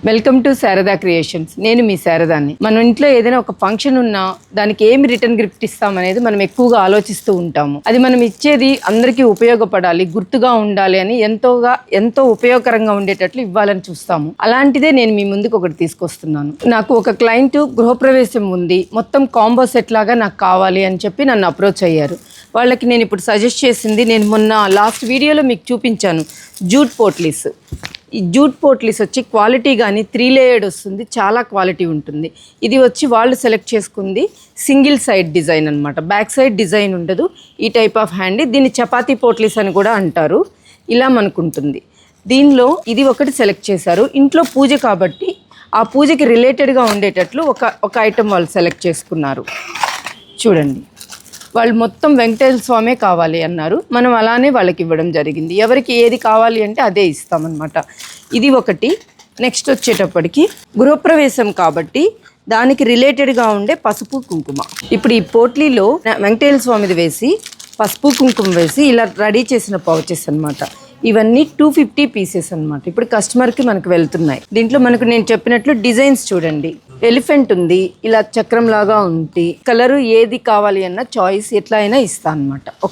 Welcome to Sharada creations. నేను మీ శారదాన్ని. మన ఇంట్లో ఏదైనా ఒక ఫంక్షన్ ఉన్నా దానికి ఏమి రిటర్న్ గిఫ్ట్ ఇస్తామనేది మనం ఎక్కువగా ఆలోచిస్తూ ఉంటాము. అది మనం ఇచ్చేది అందరికీ ఉపయోగపడాలి, గుర్తుగా ఉండాలి అని ఎంతో ఉపయోగకరంగా ఉండేటట్లు ఇవ్వాలని చూస్తాము. అలాంటిదే నేను మీ ముందుకు ఒకటి తీసుకొస్తున్నాను. నాకు ఒక క్లయింట్ గృహప్రవేశం ఉంది, మొత్తం కాంబో సెట్ లాగా నాకు కావాలి అని చెప్పి నన్ను అప్రోచ్ అయ్యారు. వాళ్ళకి నేను ఇప్పుడు సజెస్ట్ చేసింది, నేను మొన్న లాస్ట్ వీడియోలో మీకు చూపించాను, జూట్ పోట్లీస్. ఈ జూట్ పోట్లీస్ వచ్చి క్వాలిటీ కానీ 3 లేయర్డ్ వస్తుంది, చాలా క్వాలిటీ ఉంటుంది. ఇది వచ్చి వాళ్ళు సెలెక్ట్ చేసుకుంది సింగిల్ సైడ్ డిజైన్ అనమాట, బ్యాక్ సైడ్ డిజైన్ ఉండదు. ఈ టైప్ ఆఫ్ హ్యాండ్, దీన్ని చపాతీ పోట్లీస్ అని కూడా అంటారు. ఇలా మనకుంటుంది. దీనిలో ఇది ఒకటి సెలెక్ట్ చేశారు. ఇంట్లో పూజ కాబట్టి ఆ పూజకి రిలేటెడ్గా ఉండేటట్లు ఒక ఐటెం వాళ్ళు సెలెక్ట్ చేసుకున్నారు. చూడండి, వాళ్ళు మొత్తం వెంకటేశ్వర స్వామే కావాలి అన్నారు. మనం అలానే వాళ్ళకి ఇవ్వడం జరిగింది. ఎవరికి ఏది కావాలి అంటే అదే ఇస్తామన్నమాట. ఇది ఒకటి. నెక్స్ట్ వచ్చేటప్పటికి గృహప్రవేశం కాబట్టి దానికి రిలేటెడ్గా ఉండే పసుపు కుంకుమ. ఇప్పుడు ఈ పోట్లీలో వెంకటేశ్వర స్వామిది వేసి పసుపు కుంకుమ వేసి ఇలా రెడీ చేసిన పౌచెస్ అన్నమాట. ఇవన్నీ 250 పీసెస్ అన్నమాట. ఇప్పుడు కస్టమర్కి మనకు వెళ్తున్నాయి. దీంట్లో మనకు నేను చెప్పినట్లు డిజైన్స్ చూడండి, ఎలిఫెంట్ ఉంది, ఇలా చక్రం లాగా ఉంది. కలరు ఏది కావాలి అన్న చాయిస్ ఎట్లా అయినా ఇస్తా అనమాట. ఒక